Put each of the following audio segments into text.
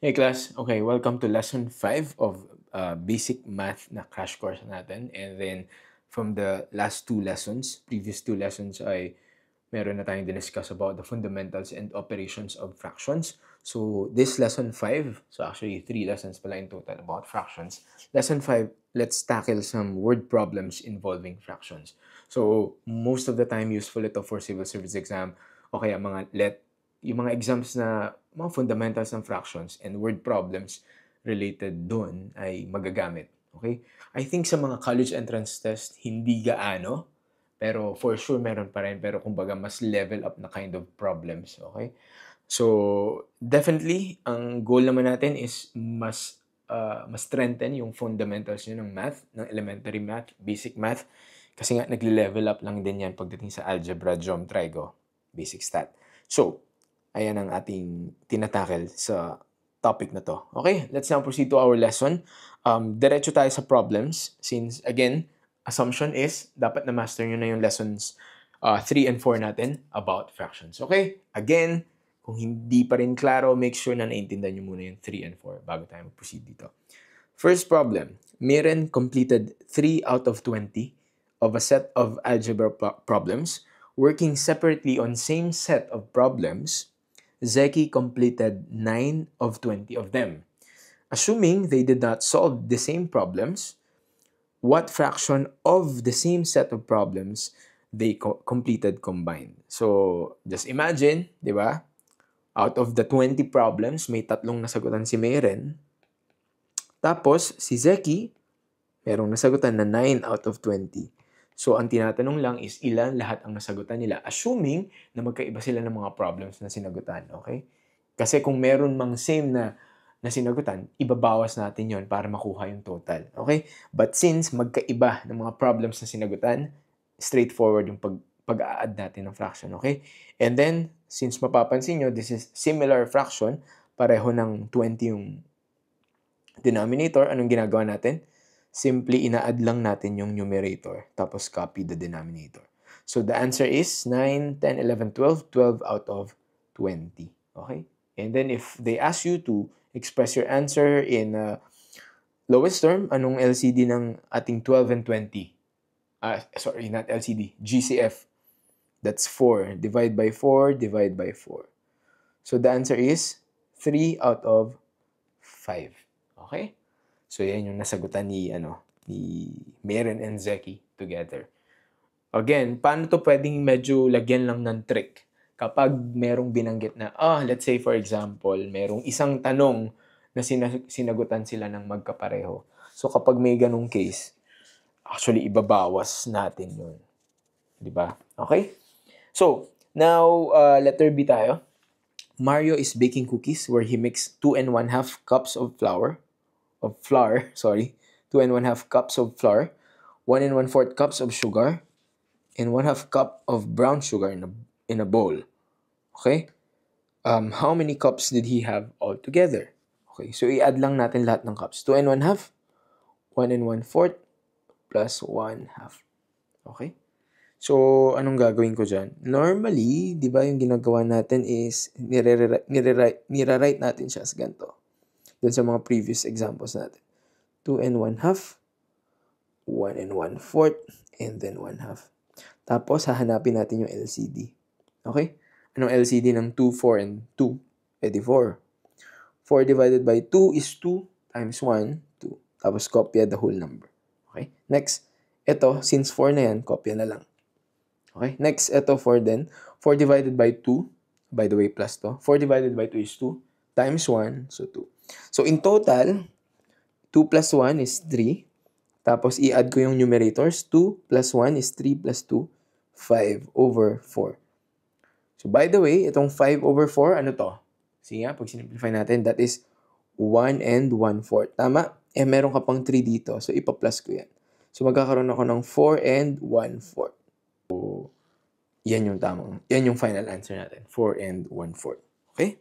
Hey class, okay, welcome to lesson 5 of basic math na crash course natin. And then from the last two lessons, previous two lessons ay meron na tayong diniscuss about the fundamentals and operations of fractions. So this lesson 5, so actually 3 lessons pala in total about fractions. Lesson 5, let's tackle some word problems involving fractions. So most of the time useful ito for civil service exam o kaya yung mga exams na mga fundamentals ng fractions and word problems related doon ay magagamit. Okay? I think sa mga college entrance test, hindi gaano, pero for sure meron pa rin, pero kumbaga mas level up na kind of problems. Okay? So, definitely, ang goal naman natin is mas strengthen yung fundamentals nyo ng math, ng elementary math, basic math, kasi nga nagle-level up lang din yan pagdating sa algebra, geom, trigo, basic stat. So, ayan ang ating tinatakel sa topic na to. Okay, let's now proceed to our lesson. Diretso tayo sa problems since, again, assumption is dapat na-master nyo na yung lessons 3 and 4 natin about fractions. Okay, again, kung hindi pa rin klaro, make sure na naintindihan nyo muna yung 3 and 4 bago tayo mag-proceed dito. First problem, Miren completed 3 out of 20 of a set of algebra problems. Working separately on same set of problems, Zeki completed 9 of 20 of them. Assuming they did not solve the same problems, what fraction of the same set of problems they completed combined? So, just imagine, di ba? Out of the 20 problems, may tatlong nasagutan si Mayren. Tapos, si Zeki, merong nasagutan na 9 out of 20. So, ang tinatanong lang is ilan lahat ang nasagutan nila, assuming na magkaiba sila ng mga problems na sinagutan, okay? Kasi kung meron mang same na sinagutan, ibabawas natin yon para makuha yung total, okay? But since magkaiba ng mga problems na sinagutan, straightforward yung pag-a-add natin ng fraction, okay? And then, since mapapansin nyo, this is similar fraction, pareho ng 20 yung denominator, anong ginagawa natin? Simply ina-add lang natin yung numerator, tapos copy the denominator. So the answer is 9, 10, 11, 12, 12 out of 20. Okay? And then if they ask you to express your answer in lowest term, anong LCD ng ating 12 and 20? Sorry, not LCD, GCF. That's 4. Divide by 4, divide by 4. So the answer is 3 out of 5. Okay? So, yan yung nasagutan ni Meren and Zeki together. Again, paano to pwedeng medyo lagyan lang ng trick? Kapag merong binanggit na, let's say for example, merong isang tanong na sinagutan sila ng magkapareho. So, kapag may ganong case, actually, ibabawas natin yun. Diba? Okay? So, now, letter B tayo. Mario is baking cookies where he mixed 2 and 1/2 cups of flour, 2 and 1/2 cups of flour, 1 and 1/4 cups of sugar, and 1/2 cup of brown sugar in a bowl. Okay? How many cups did he have altogether? Okay, so i-add lang natin lahat ng cups. 2 and 1/2, 1 and 1/4, plus 1/2. Okay? So, anong gagawin ko dyan? Normally, di ba yung ginagawa natin is nire-write natin siya as ganito. Dun sa mga previous examples natin. 2 and 1/2, 1 and 1/4, and then 1/2. Tapos, hahanapin natin yung LCD. Okay? Anong LCD ng 2, 4, and 2? Edi 4. 4 divided by 2 is 2 times 1, 2. Tapos, kopya the whole number. Okay? Next, ito, since 4 na yan, kopya na lang. Okay? Next, ito 4 din. 4 divided by 2, by the way, plus to. 4 divided by 2 is 2 times 1, so 2. So, in total, 2 plus 1 is 3. Tapos, i-add ko yung numerators. 2 plus 1 is 3 plus 2, 5 over 4. So, by the way, itong 5 over 4, ano to? Sige nga, pag sinimplify natin, that is 1 and 1/4. Tama? Meron ka pang 3 dito. So, ipa-plus ko yan. So, magkakaroon ako ng 4 and 1/4. So, yan yung tamang, yan yung final answer natin. 4 and 1/4. Okay?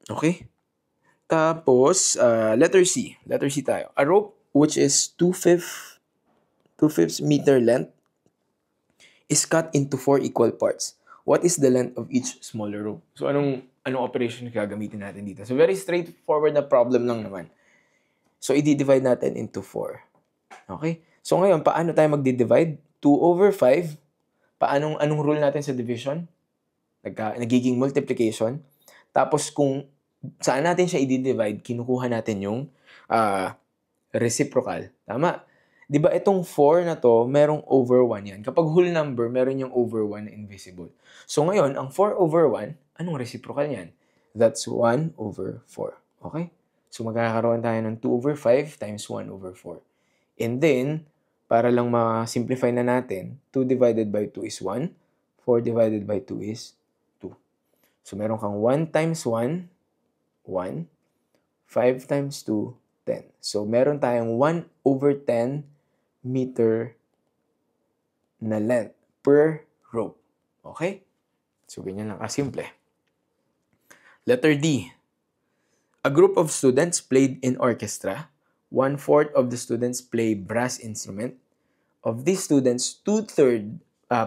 Okay? Tapos, letter C. Letter C tayo. A rope which is 2/5 meter length is cut into 4 equal parts. what is the length of each smaller row? So, anong operation gagamitin natin dito? So, very straightforward na problem lang naman. So, i-divide natin into 4. Okay? So, ngayon, paano tayo magdi-divide? 2/5. Anong rule natin sa division? Nagiging multiplication. Tapos, kung saan natin siya i-divide, kinukuha natin yung reciprocal. Tama? Di ba itong 4 na to, merong over 1 yan. Kapag whole number, meron yung over 1 na invisible. So ngayon, ang 4/1, anong reciprocal yan? That's 1/4. Okay? So magkakaroon tayo ng 2/5 times 1/4. And then, para lang ma-simplify na natin, 2 divided by 2 is 1. 4 divided by 2 is 2. So meron kang 1 times 1, 1. 5 times 2, 10. So meron tayong 1/10 meter na length per rope. Okay? So, ganyan lang kasimple. Letter D. A group of students played in orchestra. 1/4 of the students play brass instrument. Of these students, 2/3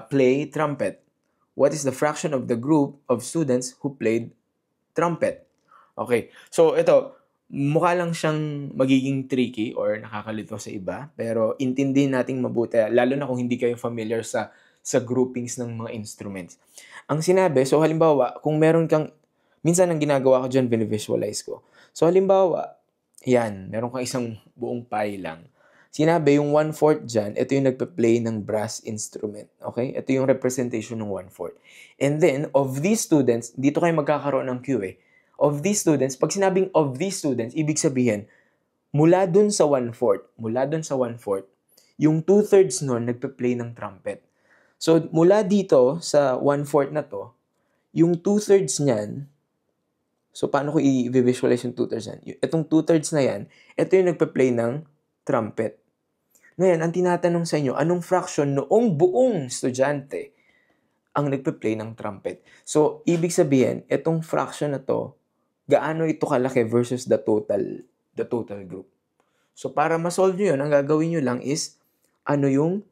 play trumpet. What is the fraction of the group of students who played trumpet? Okay. So, ito, mukha lang siyang magiging tricky or nakakalito sa iba, pero intindihin nating mabuti, lalo na kung hindi kayo familiar sa groupings ng mga instruments. Ang sinabi, so halimbawa, kung meron kang, minsan ang ginagawa ko dyan, binivisualize ko. So halimbawa, yan, meron kang isang buong pie lang. Sinabi, yung 1/4 dyan, ito yung nagpa-play ng brass instrument. Okay? Ito yung representation ng 1/4. And then, of these students, dito kayo magkakaroon ng cue eh. Of these students, pag sinabing of these students, ibig sabihin, mula dun sa 1/4, yung 2/3 nun nagpe-play ng trumpet. So, mula dito sa 1/4 na to, yung 2/3 niyan, so paano ko i-visualize yung 2/3 yan? Itong 2/3 na yan, ito yung nagpe-play ng trumpet. Ngayon, ang tinatanong sa inyo, anong fraction noong buong estudyante ang nagpe-play ng trumpet? So, ibig sabihin, itong fraction na to, gaano ito kalaki versus the total group. So, para ma-solve nyo yun, ang gagawin nyo lang is, ano yung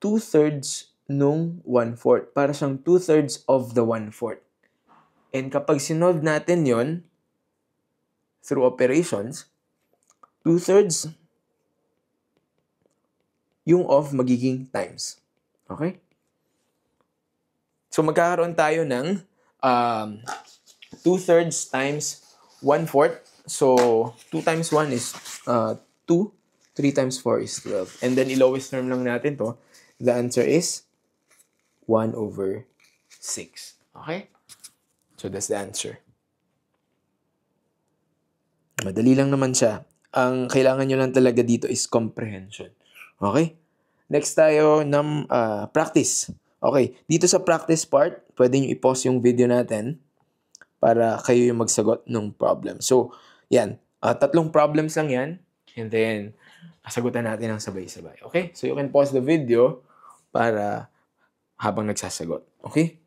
2/3 nung 1/4. Para siyang 2/3 of the 1/4. And kapag sinolve natin yon through operations, 2/3 yung of magiging times. Okay? So, magkakaroon tayo ng 2/3 times 1/4. So, 2 times 1 is 2. 3 times 4 is 12. And then, i-lowest term lang natin to. The answer is 1/6. Okay? So, that's the answer. Madali lang naman siya. Ang kailangan nyo lang talaga dito is comprehension. Okay? Next tayo ng practice. Okay, dito sa practice part, pwede nyo i-pause yung video natin para kayo yung magsagot ng problem. So, yan. 3 problems lang yan. And then, sagutan natin ng sabay-sabay. Okay? So, you can pause the video para habang nagsasagot. Okay?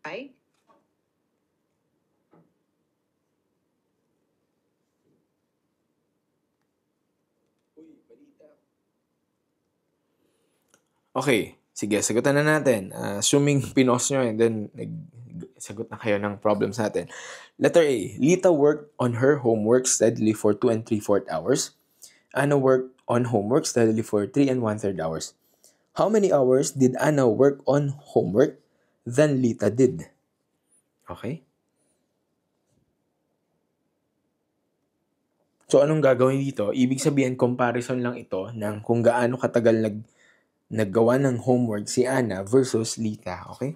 Ay? Okay. Sige, sagutan na natin. Assuming pinos nyo and then sagot na kayo ng problems natin. Letter A. Lita worked on her homework steadily for 2 3/4 hours. Anna worked on homework steadily for 3 1/3 hours. How many hours did Anna work on homework than Lita did? Okay? So, anong gagawin dito? Ibig sabihin, comparison lang ito ng kung gaano katagal naggawa ng homework si Anna versus Lita. Okay?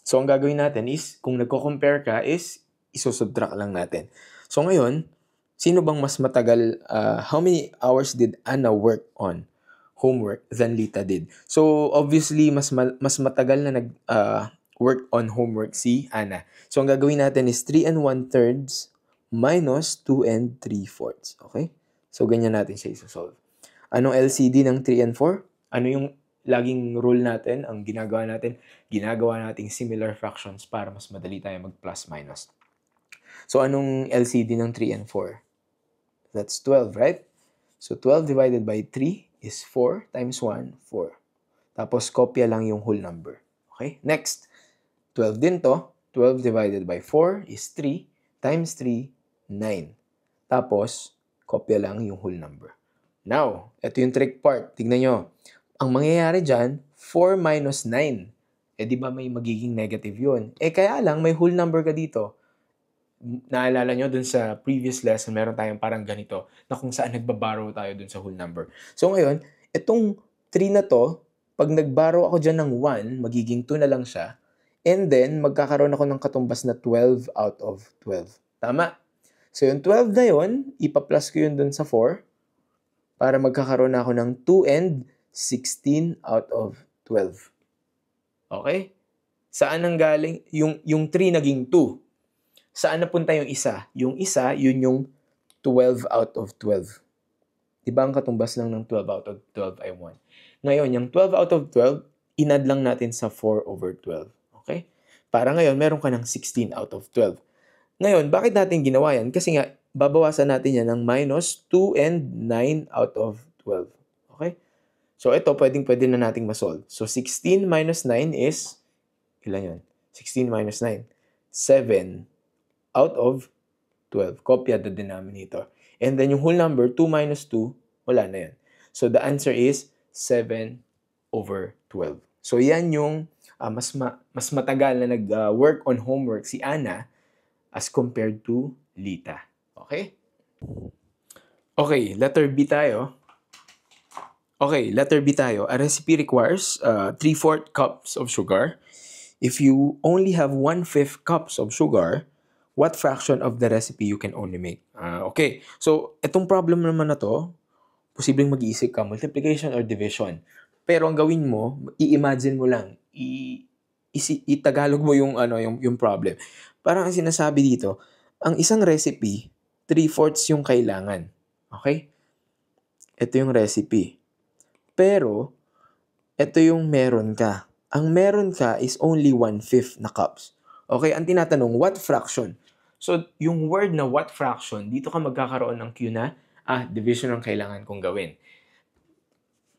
So, ang gagawin natin is, kung nagko-compare ka, is isusubtract lang natin. So, ngayon, sino bang mas matagal, how many hours did Anna work on homework than Lita did? So, obviously, mas matagal na work on homework si Anna. So, ang gagawin natin is 3 1/3 minus 2 3/4. Okay? So, ganyan natin siya isosolve. Anong LCD ng 3 and 4? Ano yung laging rule natin? Ang ginagawa natin similar fractions para mas madali tayo mag plus minus. So, anong LCD ng 3 and 4? That's 12, right? So, 12 divided by 3 is 4 times 1, 4. Tapos, kopya lang yung whole number. Okay? Next, 12 din to. 12 divided by 4 is 3 times 3, 9. Tapos, kopya lang yung whole number. Now, ito yung trick part. Tignan nyo. Ang mangyayari dyan, 4 minus 9. Eh, di ba may magiging negative yun? Eh, kaya lang, may whole number ka dito. Naalala nyo dun sa previous lesson, meron tayong parang ganito na kung saan nagbaborrow tayo dun sa whole number. So ngayon, itong 3 na to, pag nagborrow ako dyan ng 1, magiging 2 na lang siya. And then, magkakaroon ako ng katumbas na 12 out of 12. Tama? So yung 12 na yun, ipa-plus ko yun dun sa 4 para magkakaroon ako ng 2 and 16 out of 12. Okay? Saan ang galing? Yung 3 naging 2. Saan napunta yung isa? Yung isa, yun yung 12 out of 12. Diba ang katumbas lang ng 12 out of 12 ay 1. Ngayon, yung 12 out of 12, inad lang natin sa 4 over 12. Okay? Para ngayon, meron ka ng 16 out of 12. Ngayon, bakit natin ginawa yan? Kasi nga, babawasan natin yan ng minus 2 and 9 out of 12. Okay? So, ito, pwede na nating masolve. So, 16 minus 9 is, ilan yun? 16 minus 9. 7 out of 12. Kopya the denominator. And then yung whole number, 2 minus 2, wala na yan. So the answer is 7 over 12. So yan yung mas matagal na nag-work on homework si Ana as compared to Lita. Okay? Okay, letter B tayo. Okay, letter B tayo. A recipe requires 3/4 cups of sugar. If you only have 1/5 cups of sugar, what fraction of the recipe you can only make? Okay. So, itong problem naman na to, posibleng mag-iisip ka, multiplication or division. Pero ang gawin mo, i-imagine mo lang, i-Tagalog mo yung problem. Parang ang sinasabi dito, ang isang recipe, 3/4 yung kailangan. Okay? Ito yung recipe. Pero, ito yung meron ka. Ang meron ka is only 1/5 na cups. Okay? Ang tinatanong, what fraction? So, yung word na what fraction, dito ka magkakaroon ng cue na, division ang kailangan kong gawin.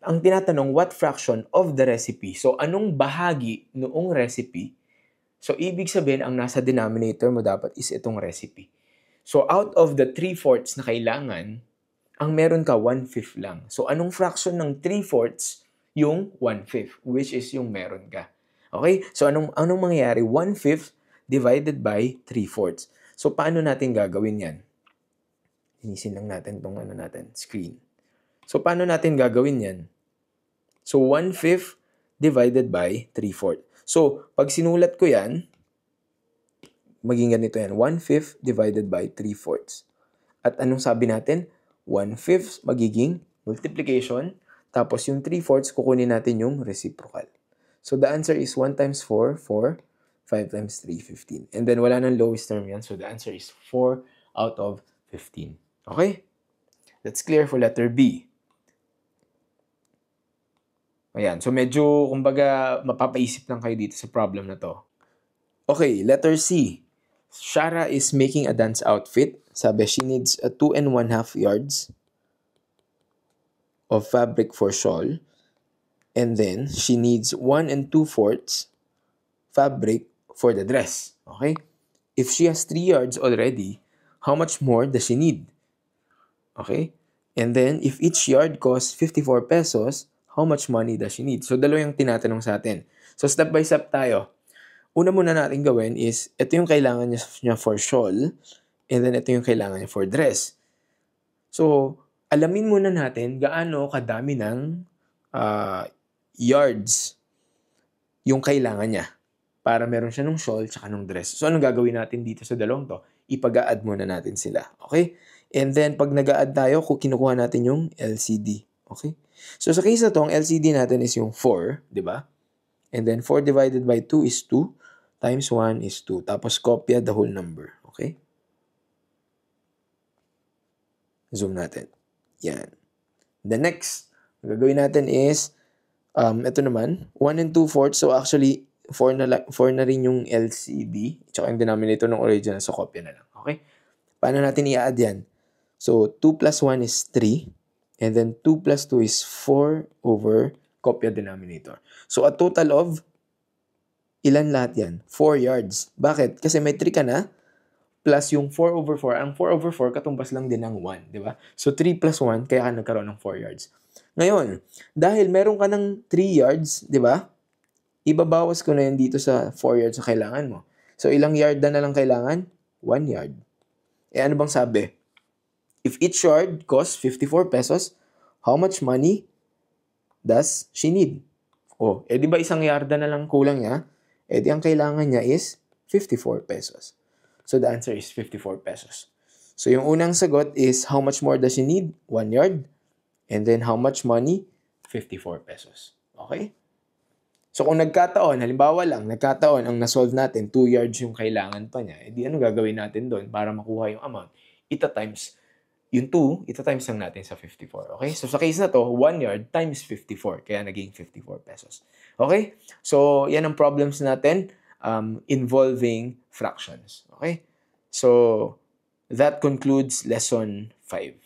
Ang tinatanong, what fraction of the recipe? So, anong bahagi noong recipe? So, ibig sabihin, ang nasa denominator mo dapat is itong recipe. So, out of the 3/4 na kailangan, ang meron ka 1/5 lang. So, anong fraction ng 3/4? Yung 1/5, which is yung meron ka. Okay? So, anong mangyayari? 1/5 divided by 3/4. So, paano natin gagawin yan? Inisin lang natin itong screen. So, paano natin gagawin yan? So, 1/5 divided by 3/4. So, pag sinulat ko yan, maging ganito yan. 1/5 divided by 3/4. At anong sabi natin? 1/5 magiging multiplication. Tapos, yung 3/4 kukunin natin yung reciprocal. So, the answer is 1 times 4, 4. 5 times 3, 15. And then, wala nang lowest term yan. So, the answer is 4 out of 15. Okay? That's clear for letter B. Ayan. So, medyo, kumbaga, mapapaisip lang kayo dito sa problem na to. Okay, letter C. Shara is making a dance outfit. Sabi, she needs 2 1/2 yards of fabric for shawl. And then, she needs 1 2/4 fabric for the dress. Okay? If she has 3 yards already, how much more does she need? Okay? And then, if each yard costs 54 pesos, how much money does she need? So, dalawa yung tinatanong sa atin. So, step by step tayo. Una muna natin gawin is, ito yung kailangan niya for shawl, and then ito yung kailangan niya for dress. So, alamin muna natin gaano kadami ng yards yung kailangan niya para meron siya ng shawl tsaka ng dress. So, anong gagawin natin dito sa dalawang to? Ipag-a-add muna natin sila. Okay? And then, pag nag-a-add tayo, kinukuha natin yung LCD. Okay? So, sa case na to, ang LCD natin is yung 4, di ba? And then, 4 divided by 2 is 2, times 1 is 2. Tapos, kopya the whole number. Okay? Zoom natin. Yan. The next, gagawin natin is, ito naman, 1 2/4. So, actually, 4 na rin yung LCD, tsaka yung denominator ng original, so kopya na lang. Okay? Paano natin i-add yan? So, 2 plus 1 is 3, and then 2 plus 2 is 4 over kopya denominator. So, a total of, ilan lahat yan? 4 yards. Bakit? Kasi may 3 ka na, plus yung 4 over 4. Ang 4 over 4, katumbas lang din ng 1, di ba? So, 3 plus 1, kaya ka nagkaroon ng 4 yards. Ngayon, dahil meron ka ng 3 yards, di ba? Ibabawas ko na yan dito sa 4 yards na kailangan mo. So, ilang yard na lang kailangan? 1 yard. Eh, ano bang sabi? If each yard costs 54 pesos, how much money does she need? Oh, di ba isang yarda na lang kulang niya? Di ang kailangan niya is 54 pesos. So, the answer is 54 pesos. So, yung unang sagot is how much more does she need? 1 yard. And then, how much money? 54 pesos. Okay? So, kung nagkataon, halimbawa lang, nagkataon, ang nasolve natin, 2 yards yung kailangan pa niya, di ano gagawin natin doon para makuha yung amount? Ita-times yung 2, ita-times lang natin sa 54. Okay? So, sa case na to, 1 yard times 54. Kaya naging 54 pesos. Okay? So, yan ang problems natin involving fractions. Okay? So, that concludes lesson 5.